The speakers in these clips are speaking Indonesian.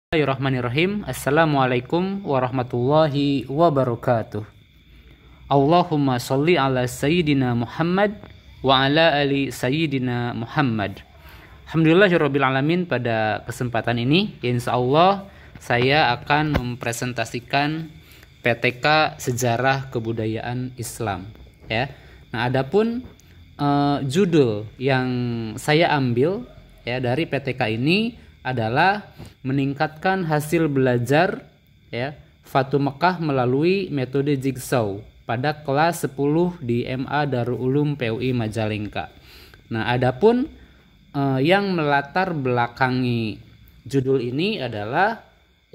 Bismillahirrahmanirrahim. Assalamualaikum warahmatullahi wabarakatuh. Allahumma sholli ala sayyidina Muhammad wa ala ali sayyidina Muhammad. Alhamdulillahirabbil alamin. Pada kesempatan ini insyaallah saya akan mempresentasikan PTK Sejarah Kebudayaan Islam ya. Nah, adapun judul yang saya ambil ya dari PTK ini adalah meningkatkan hasil belajar ya Fatu Mekah melalui metode jigsaw pada kelas 10 di MA Darul Ulum PUI Majalengka. Nah, adapun yang melatar belakangi judul ini adalah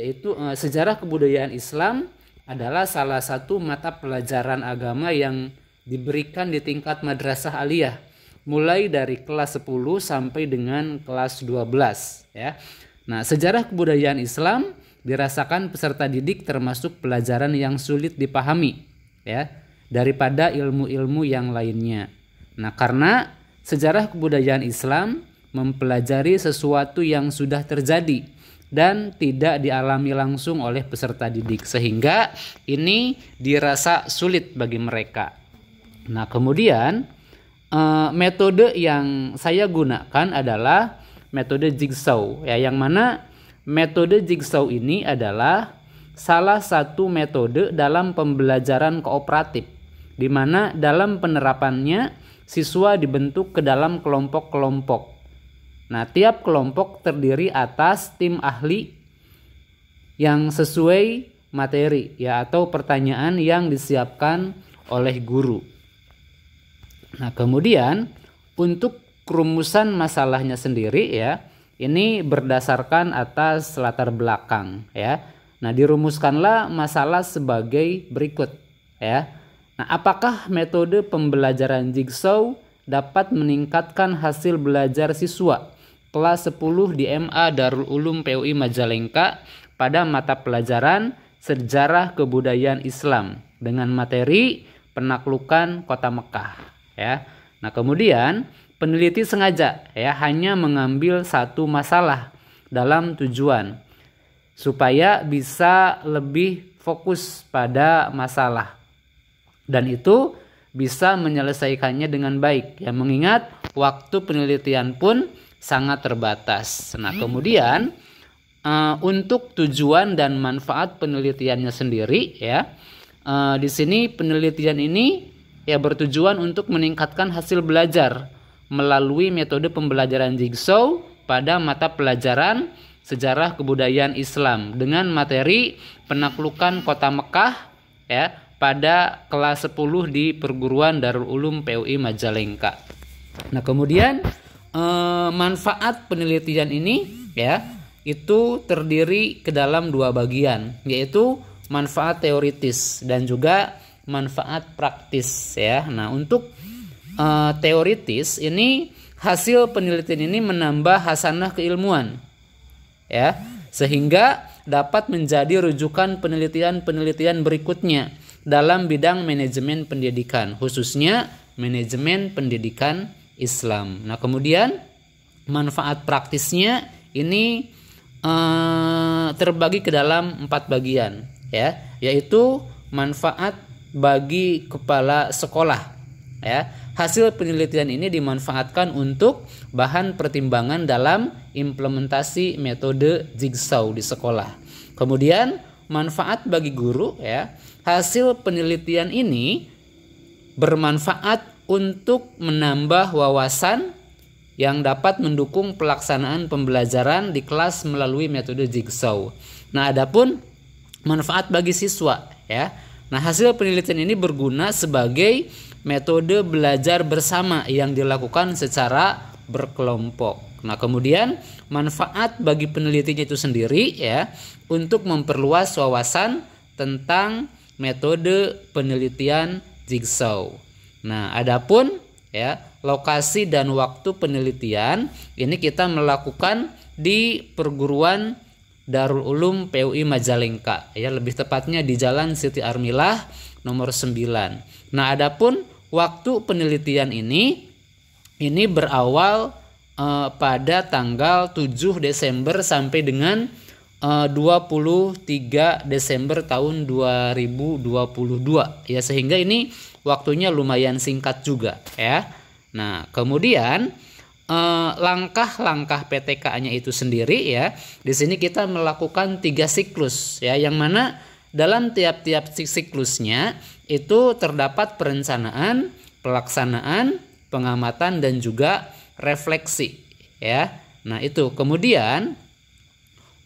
yaitu sejarah kebudayaan Islam adalah salah satu mata pelajaran agama yang diberikan di tingkat madrasah aliyah mulai dari kelas 10 sampai dengan kelas 12 ya. Nah, sejarah kebudayaan Islam dirasakan peserta didik termasuk pelajaran yang sulit dipahami ya daripada ilmu-ilmu yang lainnya. Nah, karena sejarah kebudayaan Islam mempelajari sesuatu yang sudah terjadi dan tidak dialami langsung oleh peserta didik sehingga ini dirasa sulit bagi mereka. Nah, kemudian metode yang saya gunakan adalah metode jigsaw ya, yang mana metode jigsaw ini adalah salah satu metode dalam pembelajaran kooperatif di mana dalam penerapannya siswa dibentuk ke dalam kelompok-kelompok. Nah, tiap kelompok terdiri atas tim ahli yang sesuai materi ya atau pertanyaan yang disiapkan oleh guru. Nah, kemudian untuk kerumusan masalahnya sendiri ya, ini berdasarkan atas latar belakang ya. Nah, dirumuskanlah masalah sebagai berikut ya. Nah, apakah metode pembelajaran jigsaw dapat meningkatkan hasil belajar siswa kelas 10 di MA Darul Ulum PUI Majalengka pada mata pelajaran Sejarah Kebudayaan Islam dengan materi penaklukan Kota Mekah ya. Nah, kemudian peneliti sengaja ya hanya mengambil satu masalah dalam tujuan supaya bisa lebih fokus pada masalah dan itu bisa menyelesaikannya dengan baik ya, mengingat waktu penelitian pun sangat terbatas. Nah, kemudian untuk tujuan dan manfaat penelitiannya sendiri ya, di sini penelitian ini ya bertujuan untuk meningkatkan hasil belajar melalui metode pembelajaran jigsaw pada mata pelajaran Sejarah Kebudayaan Islam dengan materi penaklukan Kota Mekah ya pada kelas 10 di Perguruan Darul Ulum PUI Majalengka. Nah, kemudian manfaat penelitian ini ya itu terdiri ke dalam dua bagian, yaitu manfaat teoritis dan juga manfaat praktis ya. Nah, untuk teoritis ini hasil penelitian ini menambah hasanah keilmuan ya, sehingga dapat menjadi rujukan penelitian-penelitian berikutnya dalam bidang manajemen pendidikan, khususnya manajemen pendidikan Islam. Nah, kemudian manfaat praktisnya ini terbagi ke dalam 4 bagian ya, yaitu manfaat bagi kepala sekolah ya. Hasil penelitian ini dimanfaatkan untuk bahan pertimbangan dalam implementasi metode jigsaw di sekolah. Kemudian manfaat bagi guru ya. Hasil penelitian ini bermanfaat untuk menambah wawasan yang dapat mendukung pelaksanaan pembelajaran di kelas melalui metode jigsaw. Nah, adapun manfaat bagi siswa ya. Nah, hasil penelitian ini berguna sebagai metode belajar bersama yang dilakukan secara berkelompok. Nah, kemudian manfaat bagi penelitinya itu sendiri ya untuk memperluas wawasan tentang metode penelitian jigsaw. Nah, adapun ya lokasi dan waktu penelitian ini kita melakukan di Perguruan Darul Ulum PUI Majalengka ya, lebih tepatnya di Jalan Siti Armilah nomor 9. Nah, adapun waktu penelitian ini berawal pada tanggal 7 Desember sampai dengan 23 Desember tahun 2022 ya, sehingga ini waktunya lumayan singkat juga ya. Nah, kemudian langkah-langkah PTK-nya itu sendiri ya. Di sini kita melakukan 3 siklus ya, yang mana dalam tiap-tiap siklusnya itu terdapat perencanaan, pelaksanaan, pengamatan dan juga refleksi ya. Nah, itu kemudian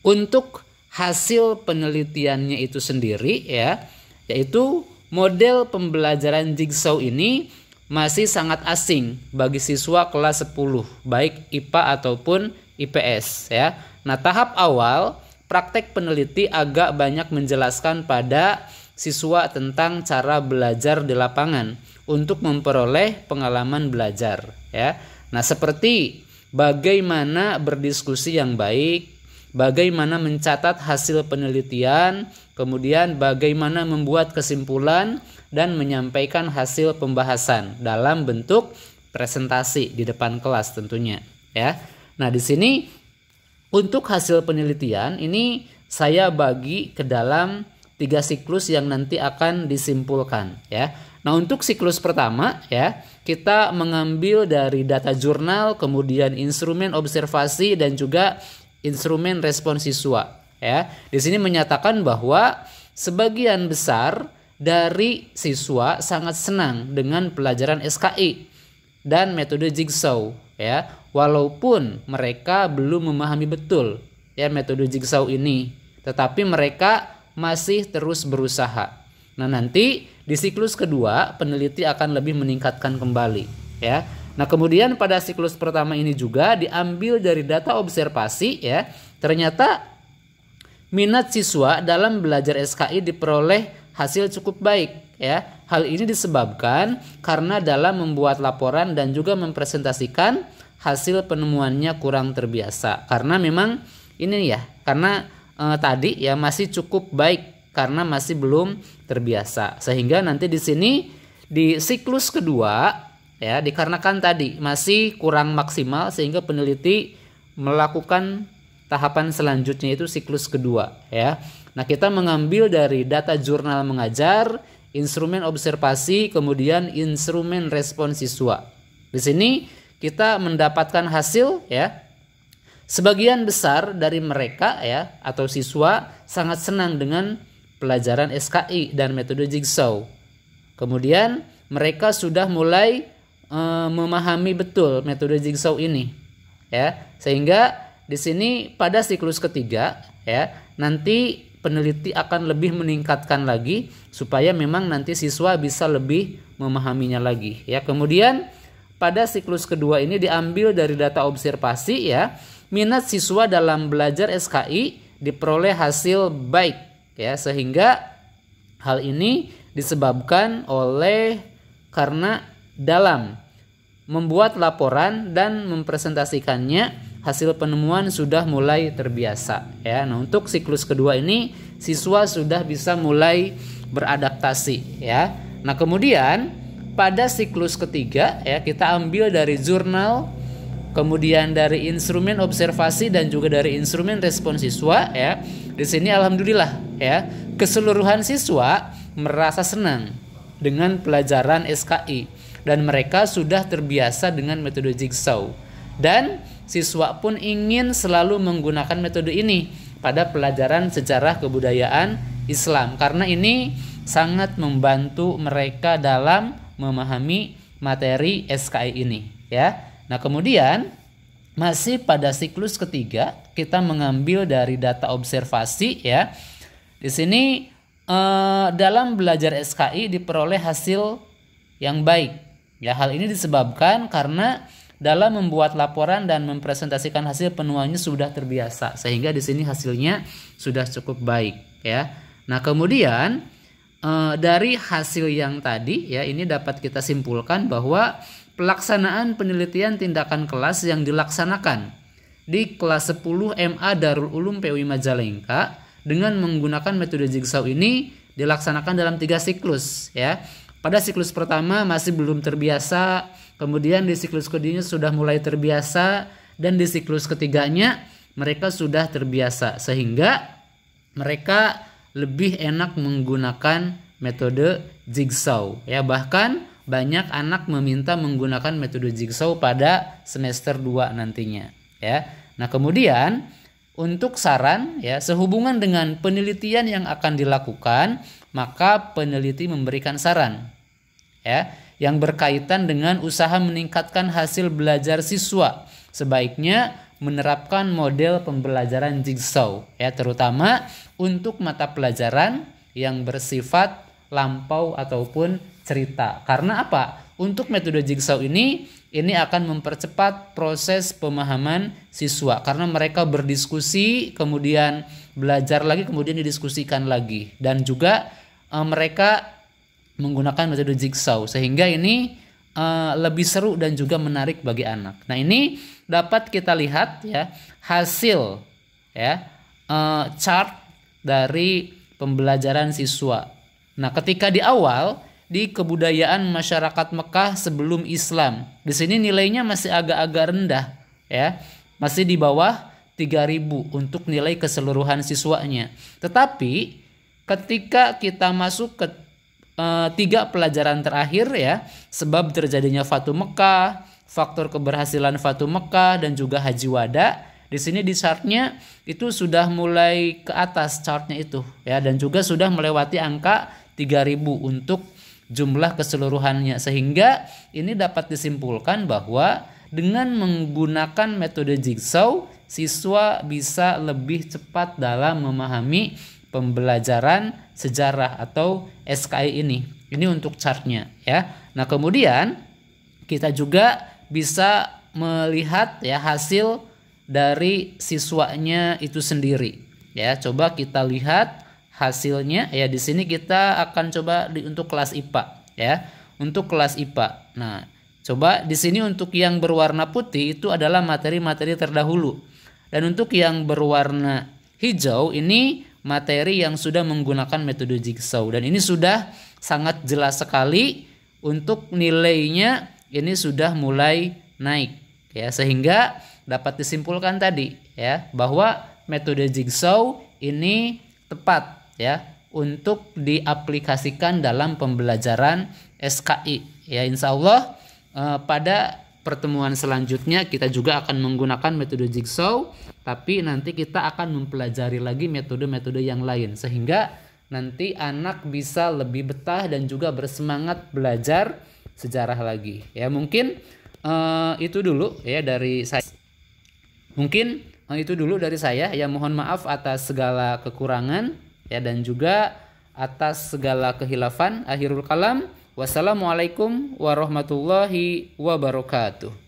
untuk hasil penelitiannya itu sendiri ya, yaitu model pembelajaran Jigsaw ini masih sangat asing bagi siswa kelas 10 baik IPA ataupun IPS ya. Nah, tahap awal praktek peneliti agak banyak menjelaskan pada siswa tentang cara belajar di lapangan untuk memperoleh pengalaman belajar ya. Nah, seperti bagaimana berdiskusi yang baik, bagaimana mencatat hasil penelitian, kemudian bagaimana membuat kesimpulan dan menyampaikan hasil pembahasan dalam bentuk presentasi di depan kelas tentunya ya. Nah, di sini untuk hasil penelitian ini saya bagi ke dalam 3 siklus yang nanti akan disimpulkan ya. Nah, untuk siklus pertama ya, kita mengambil dari data jurnal, kemudian instrumen observasi dan juga instrumen respon siswa ya. Di sini menyatakan bahwa sebagian besar dari siswa sangat senang dengan pelajaran SKI dan metode Jigsaw ya, walaupun mereka belum memahami betul ya metode Jigsaw ini, tetapi mereka masih terus berusaha. Nah, nanti di siklus kedua peneliti akan lebih meningkatkan kembali ya. Nah, kemudian pada siklus pertama ini juga diambil dari data observasi ya. Ternyata minat siswa dalam belajar SKI diperoleh hasil cukup baik ya. Hal ini disebabkan karena dalam membuat laporan dan juga mempresentasikan hasil penemuannya kurang terbiasa. Karena memang ini ya, karena tadi ya masih cukup baik karena masih belum terbiasa. Sehingga nanti di sini di siklus kedua ya, dikarenakan tadi masih kurang maksimal sehingga peneliti melakukan tahapan selanjutnya itu siklus kedua ya. Nah, kita mengambil dari data jurnal mengajar, instrumen observasi, kemudian instrumen respon siswa. Di sini kita mendapatkan hasil ya. Sebagian besar dari mereka ya atau siswa sangat senang dengan pelajaran SKI dan metode Jigsaw. Kemudian mereka sudah mulai memahami betul metode Jigsaw ini ya. Sehingga di sini pada siklus ketiga ya, nanti peneliti akan lebih meningkatkan lagi supaya memang nanti siswa bisa lebih memahaminya lagi ya. Kemudian pada siklus kedua ini diambil dari data observasi ya. Minat siswa dalam belajar SKI diperoleh hasil baik ya, sehingga hal ini disebabkan oleh karena dalam membuat laporan dan mempresentasikannya hasil penemuan sudah mulai terbiasa ya. Nah, untuk siklus kedua ini siswa sudah bisa mulai beradaptasi ya. Nah, kemudian pada siklus ketiga ya, kita ambil dari jurnal, kemudian dari instrumen observasi dan juga dari instrumen respon siswa ya. Di sini alhamdulillah ya, keseluruhan siswa merasa senang dengan pelajaran SKI dan mereka sudah terbiasa dengan metode Jigsaw. Dan siswa pun ingin selalu menggunakan metode ini pada pelajaran sejarah kebudayaan Islam karena ini sangat membantu mereka dalam memahami materi SKI ini ya. Nah, kemudian masih pada siklus ketiga kita mengambil dari data observasi ya. Di sini dalam belajar SKI diperoleh hasil yang baik ya. Hal ini disebabkan karena dalam membuat laporan dan mempresentasikan hasil penemuannya sudah terbiasa sehingga di sini hasilnya sudah cukup baik ya. Nah, kemudian dari hasil yang tadi ya, ini dapat kita simpulkan bahwa pelaksanaan penelitian tindakan kelas yang dilaksanakan di kelas 10 MA Darul Ulum PUI Majalengka dengan menggunakan metode Jigsaw ini dilaksanakan dalam 3 siklus ya. Pada siklus pertama masih belum terbiasa, kemudian di siklus keduanya sudah mulai terbiasa, dan di siklus ketiganya mereka sudah terbiasa sehingga mereka lebih enak menggunakan metode jigsaw ya. Bahkan banyak anak meminta menggunakan metode jigsaw pada semester 2 nantinya ya. Nah, kemudian untuk saran ya, sehubungan dengan penelitian yang akan dilakukan, maka peneliti memberikan saran ya yang berkaitan dengan usaha meningkatkan hasil belajar siswa. Sebaiknya menerapkan model pembelajaran jigsaw ya, terutama untuk mata pelajaran yang bersifat lampau ataupun cerita. Karena apa? Untuk metode jigsaw ini akan mempercepat proses pemahaman siswa karena mereka berdiskusi, kemudian belajar lagi, kemudian didiskusikan lagi, dan juga mereka menggunakan metode jigsaw sehingga ini lebih seru dan juga menarik bagi anak. Nah, ini dapat kita lihat ya hasil ya chart dari pembelajaran siswa. Nah, ketika di awal di kebudayaan masyarakat Mekah sebelum Islam, di sini nilainya masih agak-agak rendah ya, masih di bawah 3.000 untuk nilai keseluruhan siswanya. Tetapi ketika kita masuk ke 3 pelajaran terakhir ya, sebab terjadinya Fatu Mekah, faktor keberhasilan Fatu Mekah, dan juga Haji Wada, di sini di chartnya itu sudah mulai ke atas chartnya itu ya, dan juga sudah melewati angka 3.000 untuk jumlah keseluruhannya, sehingga ini dapat disimpulkan bahwa dengan menggunakan metode jigsaw, siswa bisa lebih cepat dalam memahami pembelajaran sejarah atau SKI ini. Ini untuk chartnya ya. Nah, kemudian kita juga bisa melihat ya hasil dari siswanya itu sendiri ya. Coba kita lihat hasilnya ya. Di sini kita akan coba untuk kelas IPA ya. Untuk kelas IPA. Nah, coba di sini untuk yang berwarna putih itu adalah materi-materi terdahulu. Dan untuk yang berwarna hijau ini materi yang sudah menggunakan metode jigsaw, dan ini sudah sangat jelas sekali untuk nilainya ini sudah mulai naik ya, sehingga dapat disimpulkan tadi ya bahwa metode jigsaw ini tepat ya untuk diaplikasikan dalam pembelajaran SKI ya. Insya Allah pada pertemuan selanjutnya kita juga akan menggunakan metode jigsaw, tapi nanti kita akan mempelajari lagi metode-metode yang lain sehingga nanti anak bisa lebih betah dan juga bersemangat belajar sejarah lagi ya. Mungkin itu dulu ya dari saya. Mungkin itu dulu dari saya ya, mohon maaf atas segala kekurangan ya, dan juga atas segala khilafan. Akhirul kalam, wassalamualaikum warahmatullahi wabarakatuh.